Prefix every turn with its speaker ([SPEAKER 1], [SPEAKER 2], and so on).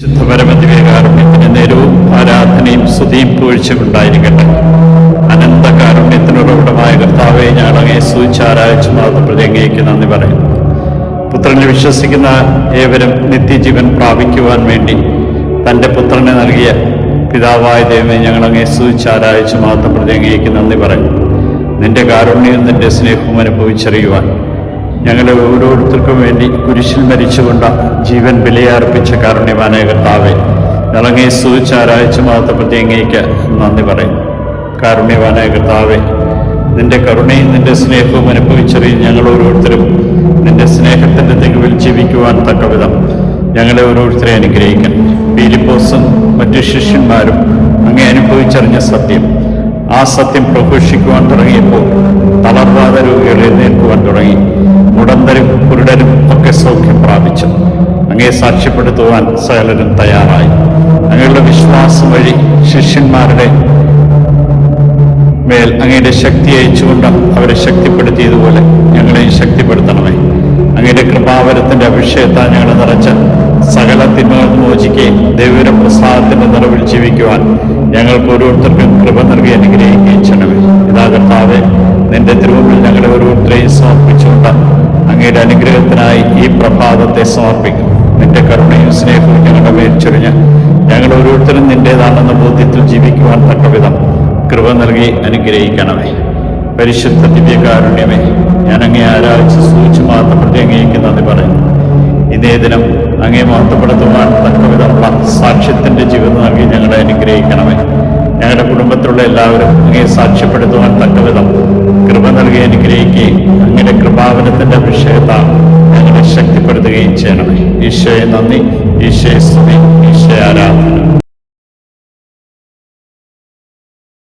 [SPEAKER 1] ശുദ്ധ പരമദിവ്യകാരുണ്യത്തിന് നേരവും ആരാധനയും സ്തുതിയും പുകഴ്ചയുണ്ടായിരിക്കട്ടെ. അനന്ത കാരുണ്യത്തിനുറവിടമായ കർത്താവെ, ഞങ്ങളങ്ങേ സ്തുതിച്ചാരാധിച്ചു മാത്രം അങ്ങേക്ക് നന്ദി പറയുന്നു. പുത്രനിൽ വിശ്വസിക്കുന്ന ഏവരും നിത്യജീവൻ പ്രാപിക്കുവാൻ വേണ്ടി തൻ്റെ പുത്രനെ നൽകിയ പിതാവായ ദൈവമേ, ഞങ്ങളങ്ങേ സ്തുതിച്ചാരാധിച്ചു മാത്രം അങ്ങേക്ക് നന്ദി പറയുന്നു. നിന്റെ കാരുണ്യവും നിന്റെ സ്നേഹവും അനുഭവിച്ചറിയുവാൻ ഞങ്ങളെ ഓരോരുത്തർക്കും വേണ്ടി കുരിശിൽ മരിച്ചുകൊണ്ട് ജീവൻ ബലിയർപ്പിച്ച കാരുണ്യവാനായ കർത്താവെ, ഞങ്ങളങ്ങേ സ്തുതിച്ചാരാധിച്ചു മാത്രം അങ്ങേക്ക് നന്ദി പറയുന്നു. കാരുണ്യവാനായ കർത്താവെ, നിന്റെ കരുണയും നിന്റെ സ്നേഹവും അനുഭവിച്ചറിയും ഞങ്ങൾ ഓരോരുത്തരും നിന്റെ സ്നേഹത്തിൻ്റെ തികവിൽ ജീവിക്കുവാൻ തക്കവിധം ഞങ്ങളെ ഓരോരുത്തരെ അനുഗ്രഹിക്കണം. ഫിലിപ്പോസും മറ്റു ശിഷ്യന്മാരും അങ്ങേ അനുഭവിച്ചറിഞ്ഞ സത്യം, ആ സത്യം പ്രഘോഷിക്കുവാൻ തുടങ്ങിയപ്പോൾ തളർവാദ രോഗികൾ എഴുന്നേൽക്കുവാൻ തുടങ്ങി. മുടന്തരും കുരുടരും ഒക്കെ സൗഖ്യം പ്രാപിച്ചു. അങ്ങേ സാക്ഷ്യപ്പെടുത്തുവാൻ സകലരും തയ്യാറായി. അങ്ങയുടെ വിശ്വാസം വഴി ശിഷ്യന്മാരുടെ മേൽ അങ്ങയുടെ ശക്തി അയച്ചുകൊണ്ട് അവരെ ശക്തിപ്പെടുത്തിയതുപോലെ ഞങ്ങളെയും ശക്തിപ്പെടുത്തണമേ. അങ്ങയുടെ കൃപാവരത്തിൻ്റെ അഭിഷേകത്താൽ ഞങ്ങളെ നിറച്ച് സകല തിന്മകൾ മോചിക്കുകയും ദൈവയുടെ പ്രസാദത്തിൻ്റെ നിറവിൽ ജീവിക്കുവാൻ ഞങ്ങൾക്ക് ഓരോരുത്തർക്കും കൃപ നൽകി അനുഗ്രഹിക്കുകയും ചെയ്യണമേ. ഇതാ കർത്താവെ, നിന്റെ തിരുമുമ്പിൽ ഞങ്ങളെ ഓരോരുത്തരെയും സമർപ്പിച്ചുകൊണ്ട് അങ്ങയുടെ അനുഗ്രഹത്തിനായി ഈ പ്രഭാതത്തെ സമർപ്പിക്കും. നിന്റെ കരുണയും സ്നേഹവും ഞങ്ങളുടെ മേൽ ചൊരിഞ്ഞ് ഞങ്ങൾ ഓരോരുത്തരും നിന്റേതാണെന്ന ബോധ്യത്തിൽ ജീവിക്കുവാൻ തക്കവിധം കൃപ നൽകി അനുഗ്രഹിക്കണമേ. പരിശുദ്ധ ദിവ്യകാരുണ്യമേ, ഞാൻ അങ്ങേ ആരാധിച്ച് സൂക്ഷിച്ചു മാത്രം അങ്ങേക്ക് നന്ദി പറയുന്നു. ഇതേ ദിനം അങ്ങേ മഹത്വപ്പെടുത്തുവാൻ തക്കവിധമുള്ള സാക്ഷ്യത്തിൻ്റെ ജീവിതം നൽകി ഞങ്ങളെ അനുഗ്രഹിക്കണമേ. ഞങ്ങളുടെ കുടുംബത്തിലുള്ള എല്ലാവരും അങ്ങേ സാക്ഷ്യപ്പെടുത്തുവാൻ തക്കവിധം കൃപ നൽകി അനുഗ്രഹിക്കുകയും അങ്ങയുടെ കൃപാവനത്തിൻ്റെ അഭിഷേകത്താൽ ഞങ്ങളെ ശക്തിപ്പെടുത്തുകയും ചെയ്യണമേ. ഈശോയെ നന്ദി, ഈശോയെ സ്തുതി.